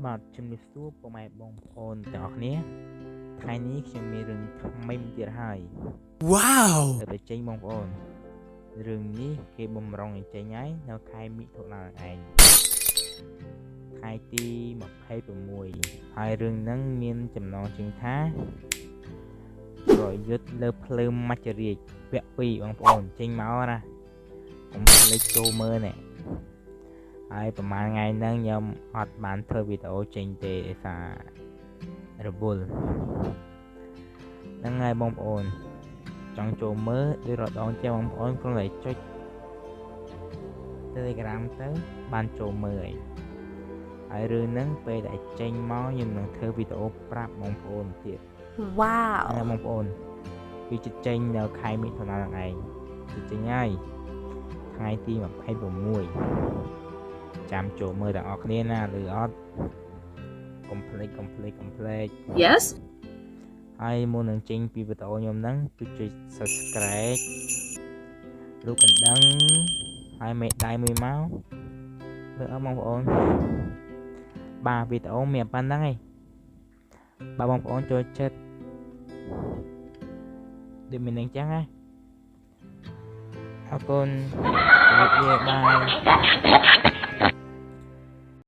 បាទជំរាបសួរពុកម៉ែបងប្អូនទាំងអស់គ្នាថ្ងៃនេះខ្ញុំមានរឿងថ្មីមួយទៀតហើយ Wow ទៅចេញបងប្អូនរឿងនេះគេបំរុងឲ្យចេញហើយនៅខែមិថុនាឯងថ្ងៃទី26ហើយរឿងហ្នឹងមានចំណងជើងថាប្រយុទ្ធលើភ្លើងមច្ចរាជវគ្គ2បងប្អូនចេញមកណាកុំភ្លេចចូលមើលណែហើយប្រហែលថ្ងៃហ្នឹងខ្ញុំអត់បានធ្វើវីដេអូចេញទេដោយសាររវល់ហ្នឹងហើយបងប្អូនចង់ចូលមើលឬរដងចេះបងប្អូនគ្រាន់តែចុច Telegram ទៅបានចូលមើលហើយរឿងហ្នឹងពេលដែលចេញមកខ្ញុំនឹងធ្វើវីដេអូប្រាប់បងប្អូនទៀត Wow ហ្នឹងបងប្អូនវាจะចេញនៅខែមិថុនាហ្នឹងឯងវាចេញហើយថ្ងៃទី26ចាំចូលមើលទាំងអស់គ្នាណាឬអត់កុំភ្លេច Yes ហើយមុននឹងចេញពីវីដេអូខ្ញុំហ្នឹងគឺចុច Subscribe រូបកណ្ដឹងហើយមេដៃមួយមកមើលអត់បងប្អូនបាទវីដេអូមានប៉ុណ្្នឹងឯងបាទបងប្អូនចូលចិត្តដូចមានអញ្ចឹងណាអរគុណជម្រាបលាបាយ